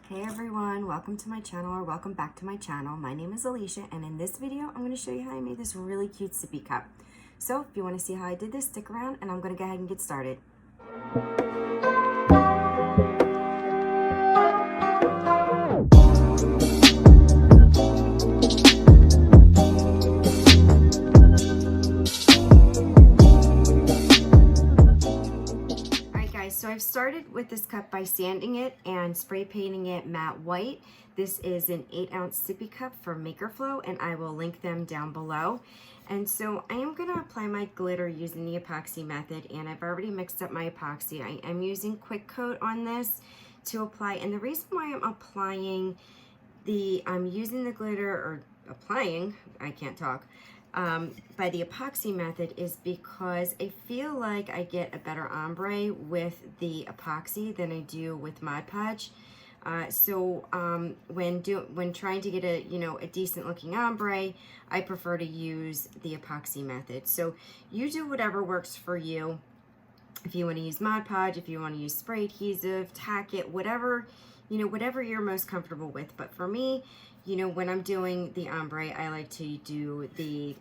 Hey everyone, welcome to my channel, or welcome back to my channel. My name is Alicia, and in this video I'm going to show you how I made this really cute sippy cup. So if you want to see how I did this, stick around and I'm going to go ahead and get started. So I've started with this cup by sanding it and spray painting it matte white. This is an 8-ounce sippy cup from Makerflow, and I will link them down below. And so I am going to apply my glitter using the epoxy method, and I've already mixed up my epoxy. I am using quick coat on this to apply, and the reason why I'm using the glitter, or applying, I can't talk, by the epoxy method is because I feel like I get a better ombre with the epoxy than I do with Mod Podge. When trying to get a decent looking ombre, I prefer to use the epoxy method. So you do whatever works for you. If you want to use Mod Podge, if you want to use spray adhesive, tack it, whatever you're most comfortable with. But for me, when I'm doing the ombre, I like to do the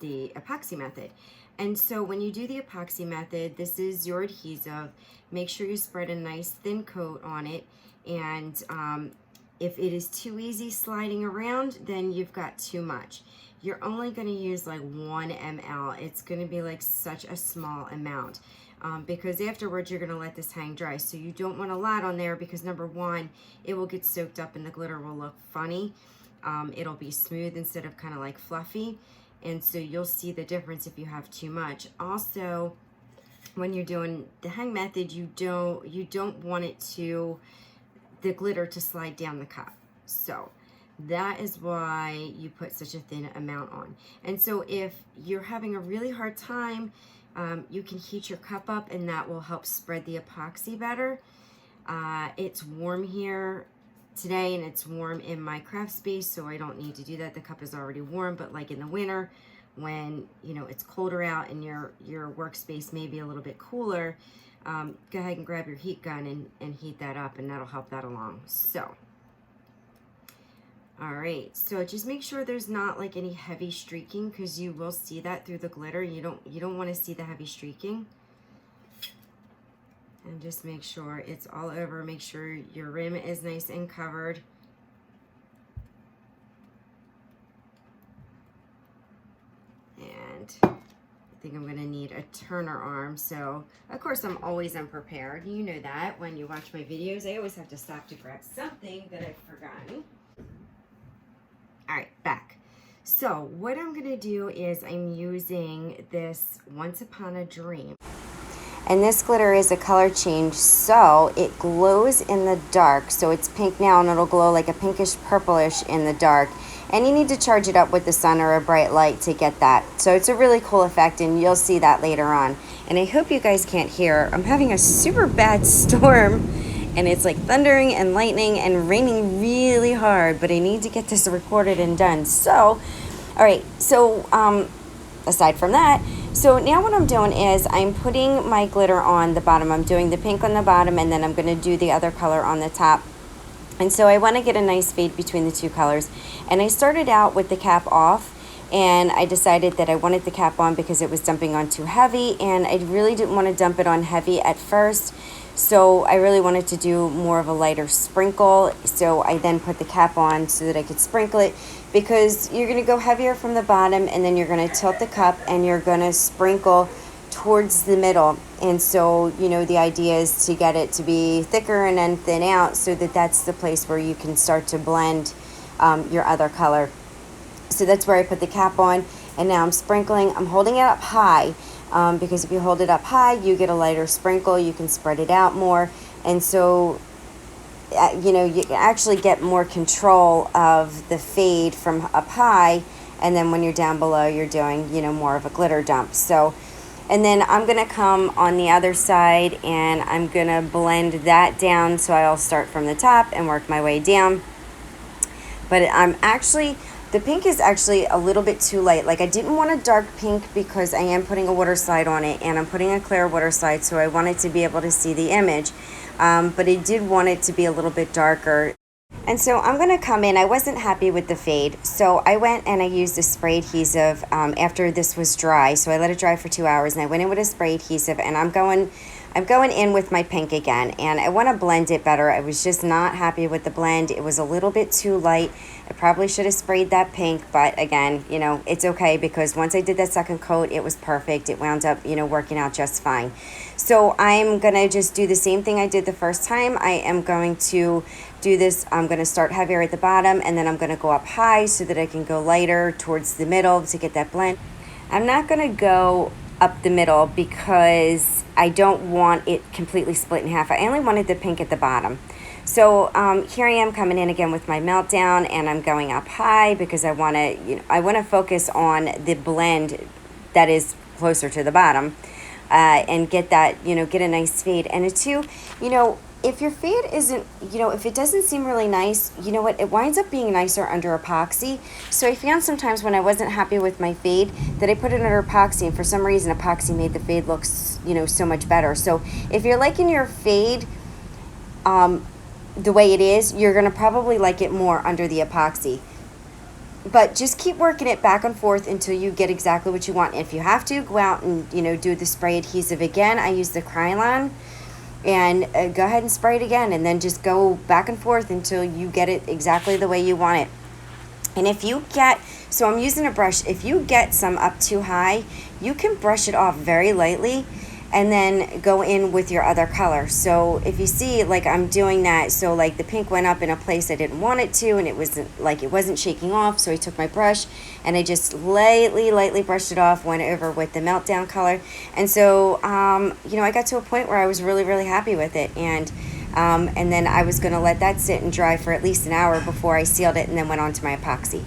epoxy method. And so when you do the epoxy method, this is your adhesive. Make sure you spread a nice thin coat on it. And if it is too easy sliding around, then you've got too much. You're only going to use like 1 ml. It's going to be like such a small amount. Because afterwards you're going to let this hang dry. So you don't want a lot on there because number one, it will get soaked up and the glitter will look funny. It'll be smooth instead of kind of like fluffy. And so you'll see the difference if you have too much. Also, when you're doing the hang method, you don't want the glitter to slide down the cup. So that is why you put such a thin amount on. And so if you're having a really hard time, you can heat your cup up and that will help spread the epoxy better. It's warm here today and it's warm in my craft space, so I don't need to do that. The cup is already warm, but like in the winter when it's colder out and your workspace may be a little bit cooler, go ahead and grab your heat gun and heat that up, and that'll help that along. So all right, so just make sure there's not like any heavy streaking, because you will see that through the glitter. You don't want to see the heavy streaking. And just make sure it's all over. Make sure your rim is nice and covered. And I think I'm going to need a turner arm. So, of course, I'm always unprepared. You know that when you watch my videos. I always have to stop to grab something that I've forgotten. All right, back. So what I'm going to do is I'm using this Once Upon a Dream. And this glitter is a color change, so it glows in the dark. So it's pink now, and it'll glow like a pinkish purplish in the dark. And you need to charge it up with the sun or a bright light to get that. So it's a really cool effect, and you'll see that later on. And I hope you guys can't hear. I'm having a super bad storm, and it's like thundering and lightning and raining really hard, but I need to get this recorded and done. So, all right, so aside from that, so now what I'm doing is I'm putting my glitter on the bottom. I'm doing the pink on the bottom, and then I'm going to do the other color on the top. And so I want to get a nice fade between the two colors. And I started out with the cap off, and I decided that I wanted the cap on because it was dumping on too heavy, and I really didn't want to dump it on heavy at first. So I really wanted to do more of a lighter sprinkle. So I then put the cap on so that I could sprinkle it, because you're going to go heavier from the bottom, and then you're going to tilt the cup and you're going to sprinkle towards the middle. And so, the idea is to get it to be thicker and then thin out, so that that's the place where you can start to blend your other color. So that's where I put the cap on, and now I'm sprinkling. I'm holding it up high. Because if you hold it up high, you get a lighter sprinkle. You can spread it out more. And so, you actually get more control of the fade from up high. And then when you're down below, you're doing, more of a glitter dump. So, and then I'm going to come on the other side, and I'm going to blend that down. So I'll start from the top and work my way down. But the pink is actually a little bit too light. Like, I didn't want a dark pink because I am putting a water slide on it, and I'm putting a clear water slide, so I wanted to be able to see the image. but I did want it to be a little bit darker. And so I'm going to come in. I wasn't happy with the fade, so I went and I used a spray adhesive after this was dry. So I let it dry for 2 hours, and I went in with a spray adhesive, and I'm going in with my pink again, and I want to blend it better. I was just not happy with the blend. It was a little bit too light. I probably should have sprayed that pink, but again, you know, it's okay because once I did that second coat, it was perfect. It wound up, you know, working out just fine. So I'm going to just do the same thing I did the first time. I am going to do this. I'm going to start heavier at the bottom, and then I'm going to go up high so that I can go lighter towards the middle to get that blend. I'm not going to go up the middle because I don't want it completely split in half. I only wanted the pink at the bottom. So here I am coming in again with my Meltdown, and I'm going up high because I want to, you know, I want to focus on the blend that is closer to the bottom, and get that, you know, get a nice fade. And it too, you know, if your fade isn't, you know, if it doesn't seem really nice, you know what, it winds up being nicer under epoxy. So I found sometimes when I wasn't happy with my fade that I put it under epoxy, and for some reason epoxy made the fade look, you know, so much better. So if you're liking your fade the way it is, you're gonna probably like it more under the epoxy. But just keep working it back and forth until you get exactly what you want. If you have to, go out and, you know, do the spray adhesive again. I use the Krylon, and go ahead and spray it again, and then just go back and forth until you get it exactly the way you want it. And if you get, so I'm using a brush, if you get some up too high, you can brush it off very lightly and then go in with your other color. So if you see, like I'm doing that, so like the pink went up in a place I didn't want it to, and it wasn't like, it wasn't shaking off, so I took my brush and I just lightly brushed it off, went over with the Meltdown color. And so you know, I got to a point where I was really happy with it, and then I was gonna let that sit and dry for at least an hour before I sealed it and then went on to my epoxy.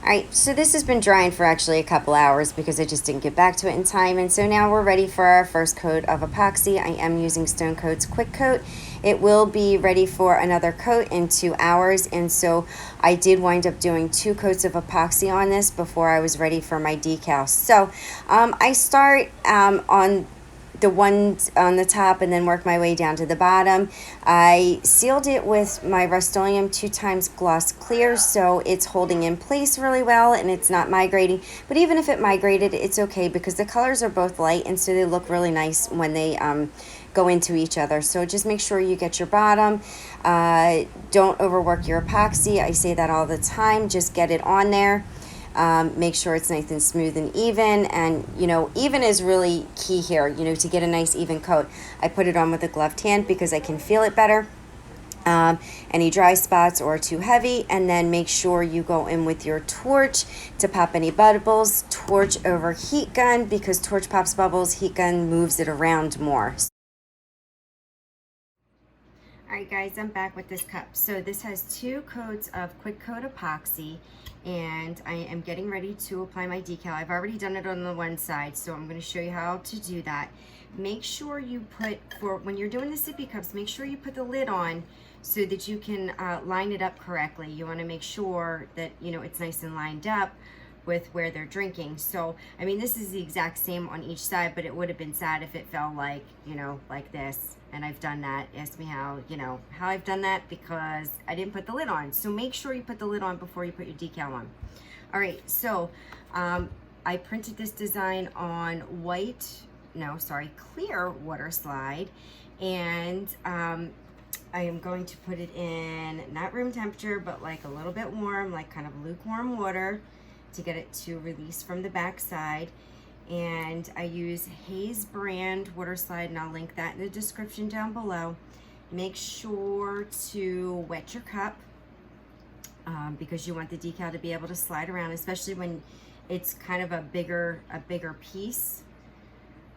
Alright, so this has been drying for actually a couple hours because I just didn't get back to it in time, and so now we're ready for our first coat of epoxy. I am using Stone Coat's Quick Coat. It will be ready for another coat in 2 hours, and so I did wind up doing 2 coats of epoxy on this before I was ready for my decal. So I start on the ones on the top and then work my way down to the bottom. I sealed it with my Rust-Oleum 2x gloss clear, so it's holding in place really well and it's not migrating. But even if it migrated, it's okay because the colors are both light, and so they look really nice when they go into each other. So just make sure you get your bottom. Don't overwork your epoxy. I say that all the time. Just get it on there. Make sure it's nice and smooth and even, and you know, even is really key here, you know, to get a nice even coat. I put it on with a gloved hand because I can feel it better. Any dry spots or too heavy, and then make sure you go in with your torch to pop any bubbles. Torch over heat gun because torch pops bubbles, heat gun moves it around more. Alright guys, I'm back with this cup. So this has 2 coats of Quick Coat epoxy, and I am getting ready to apply my decal. I've already done it on the one side, so I'm going to show you how to do that. Make sure you put, for when you're doing the sippy cups, make sure you put the lid on so that you can line it up correctly. You want to make sure that, you know, it's nice and lined up with where they're drinking. So I mean, this is the exact same on each side, but it would have been sad if it fell like, you know, like this. And I've done that. Ask me how, you know, how I've done that, because I didn't put the lid on. So make sure you put the lid on before you put your decal on. All right, so I printed this design on clear water slide, and I am going to put it in not room temperature, but like a little bit warm, like kind of lukewarm water, to get it to release from the back side. And I use Hayes brand water slide, and I'll link that in the description down below. Make sure to wet your cup because you want the decal to be able to slide around, especially when it's kind of a bigger piece.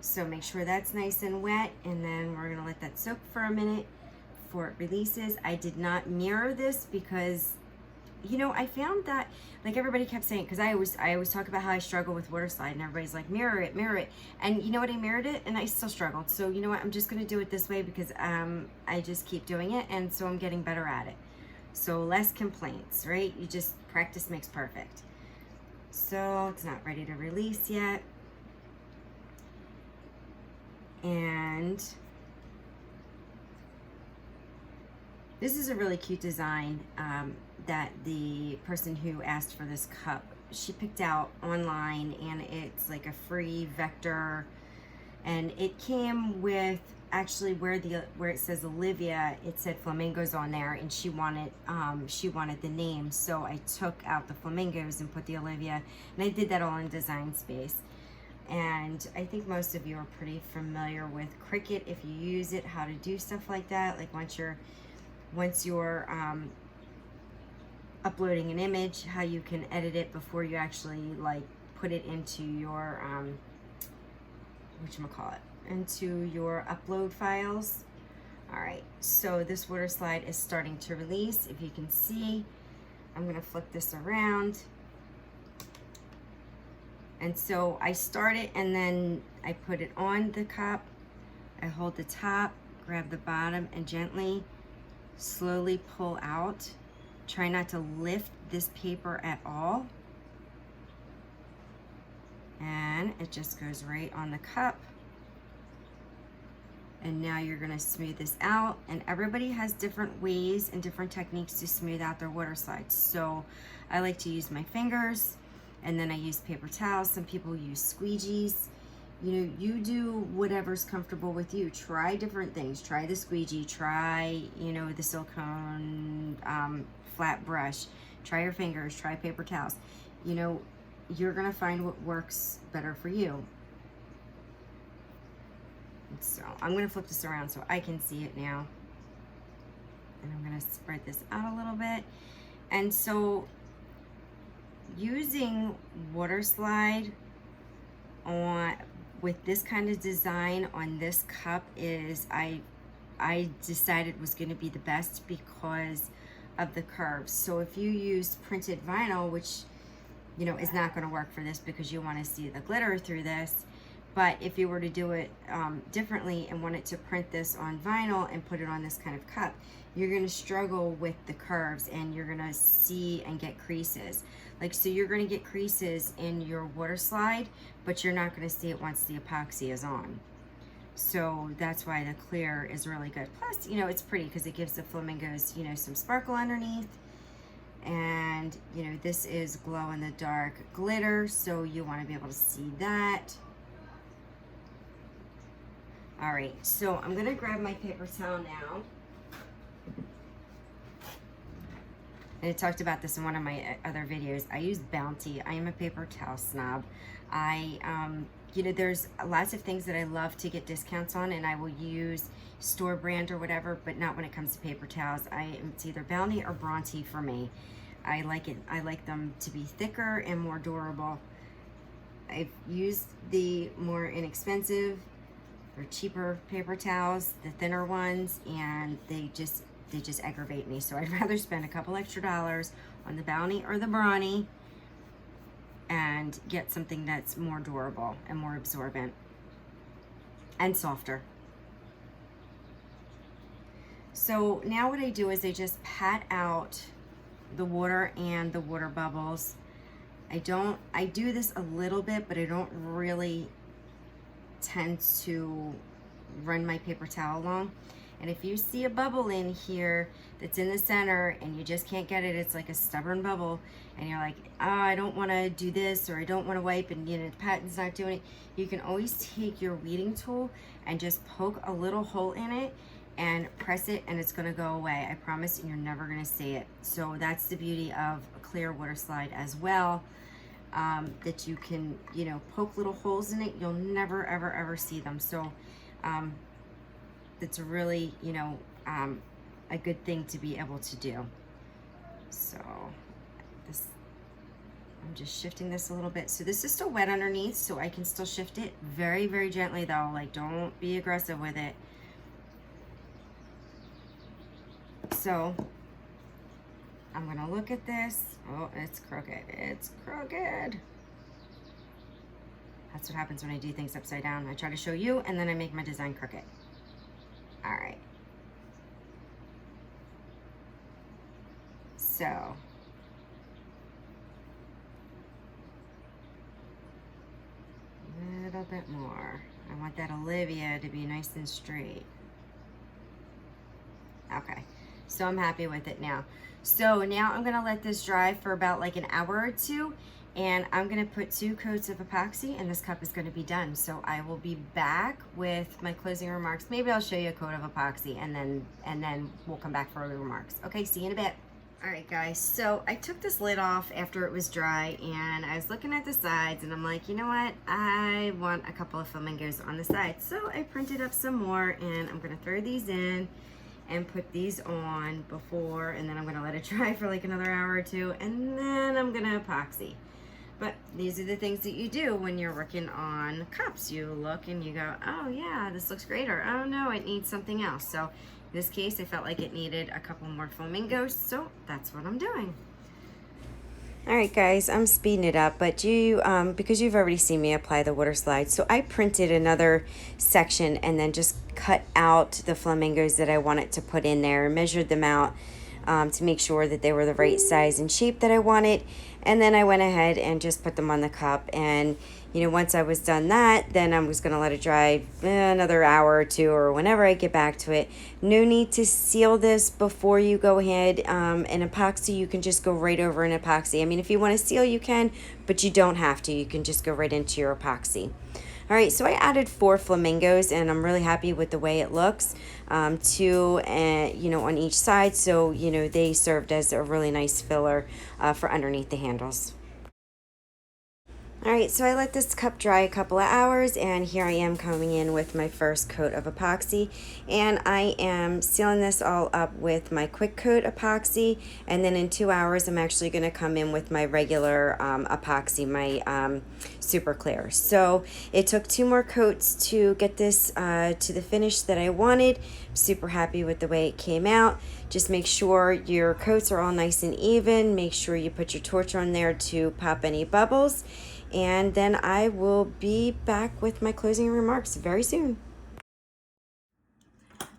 So make sure that's nice and wet, and then we're gonna let that soak for a minute before it releases. I did not mirror this because, you know, I found that, like everybody kept saying, because I always talk about how I struggle with water slide, and everybody's like, mirror it. And you know what, I mirrored it and I still struggled. So you know what, I'm just gonna do it this way because I just keep doing it, and so I'm getting better at it. So less complaints, right? You just, practice makes perfect. So it's not ready to release yet. And This is a really cute design that the person who asked for this cup, she picked out online, and it's like a free vector, and it came with actually where it says Olivia, it said flamingos on there, and she wanted the name, so I took out the flamingos and put the Olivia, and I did that all in Design Space. And I think most of you are pretty familiar with Cricut if you use it, how to do stuff like that. Like once you're uploading an image, how you can edit it before you actually like put it into your into your upload files. All right, so this water slide is starting to release. If you can see, I'm gonna flip this around. And so I start it, and then I put it on the cup. I hold the top, grab the bottom, and gently, slowly pull out. Try not to lift this paper at all. And it just goes right on the cup. And now you're gonna smooth this out, and everybody has different ways and different techniques to smooth out their water slides. So I like to use my fingers, and then I use paper towels. Some people use squeegees. You know, you do whatever's comfortable with you. Try different things. Try the squeegee, try, you know, the silicone flat brush. Try your fingers, try paper towels. You know, you're gonna find what works better for you. So I'm gonna flip this around so I can see it now. And I'm gonna spread this out a little bit. And so using water slide with this kind of design on this cup is, I decided was going to be the best because of the curves. So if you use printed vinyl, which, you know, is not going to work for this because you want to see the glitter through this, but if you were to do it differently and wanted to print this on vinyl and put it on this kind of cup, you're going to struggle with the curves, and you're going to see and get creases. Like, so you're going to get creases in your water slide, but you're not going to see it once the epoxy is on. So that's why the clear is really good. Plus, you know, it's pretty because it gives the flamingos, you know, some sparkle underneath. And, you know, this is glow in the dark glitter, so you want to be able to see that. All right, so I'm going to grab my paper towel now. And I talked about this in one of my other videos. I use Bounty. I am a paper towel snob. You know, there's lots of things that I love to get discounts on, and I will use store brand or whatever, but not when it comes to paper towels. It's either Bounty or Bronte for me. I like it. I like them to be thicker and more durable. I've used the more inexpensive or cheaper paper towels, the thinner ones, and they just aggravate me. So I'd rather spend a couple extra dollars on the Bounty or the Bronte and get something that's more durable and more absorbent and softer. So now what I do is I just pat out the water and the water bubbles. I do this a little bit, but I don't really tend to run my paper towel along. And if you see a bubble in here that's in the center and you just can't get it, it's like a stubborn bubble, and you're like, oh, I don't want to do this, or I don't want to wipe, and you know, the pat's not doing it, you can always take your weeding tool and just poke a little hole in it and press it, and it's going to go away. I promise you're never going to see it. So that's the beauty of a clear water slide as well, that you can, you know, poke little holes in it. You'll never, ever, ever see them. So it's really, you know, a good thing to be able to do. So this, I'm just shifting this a little bit. So this is still wet underneath, so I can still shift it very, very gently though. Like, don't be aggressive with it. So I'm gonna look at this. Oh, it's crooked. It's crooked. That's what happens when I do things upside down. I try to show you, and then I make my design crooked. All right. So a little bit more. I want that Olivia to be nice and straight. Okay. So I'm happy with it now. So now I'm gonna let this dry for about like an hour or two, and I'm gonna put 2 coats of epoxy, and this cup is gonna be done. So I will be back with my closing remarks. Maybe I'll show you a coat of epoxy, and then we'll come back for the remarks. Okay, see you in a bit. All right, guys, so I took this lid off after it was dry, and I was looking at the sides, and I'm like, you know what? I want a couple of flamingos on the sides. So I printed up some more, and I'm gonna throw these in and put these on before, and then I'm gonna let it dry for like another hour or two, and then I'm gonna epoxy. But these are the things that you do when you're working on cups. You look and you go, oh yeah, this looks great, or oh no, it needs something else. So in this case, I felt like it needed a couple more flamingos, so that's what I'm doing. All right, guys, I'm speeding it up, but because you've already seen me apply the water slide, so I printed another section and then just cut out the flamingos that I wanted to put in there and measured them out to make sure that they were the right size and shape that I wanted. And then I went ahead and just put them on the cup. And, you know, once I was done that, then I was going to let it dry another hour or two, or whenever I get back to it. No need to seal this before you go ahead. And epoxy, you can just go right over an epoxy. I mean, if you want to seal, you can, but you don't have to. You can just go right into your epoxy. All right, so I added 4 flamingos, and I'm really happy with the way it looks. 2, you know, on each side, so you know they served as a really nice filler for underneath the handles. All right, so I let this cup dry a couple of hours, and here I am coming in with my first coat of epoxy, and I am sealing this all up with my quick coat epoxy, and then in 2 hours I'm actually going to come in with my regular epoxy, my super clear. So it took 2 more coats to get this to the finish that I wanted. I'm super happy with the way it came out. Just make sure your coats are all nice and even. Make sure you put your torch on there to pop any bubbles. And then I will be back with my closing remarks very soon.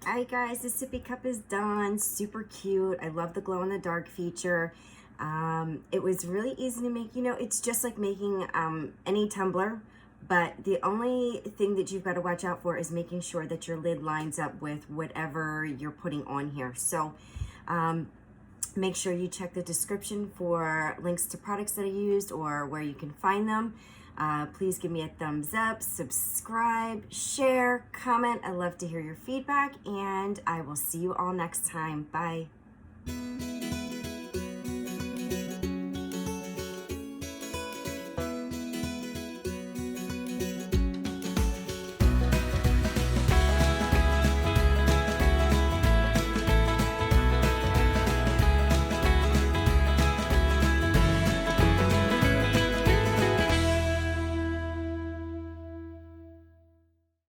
Alright guys, the sippy cup is done. Super cute. I love the glow in the dark feature. It was really easy to make. You know, it's just like making any tumbler, but the only thing that you've got to watch out for is making sure that your lid lines up with whatever you're putting on here. So make sure you check the description for links to products that I used or where you can find them. Please give me a thumbs up, subscribe, share, comment. I love to hear your feedback, and I will see you all next time. Bye.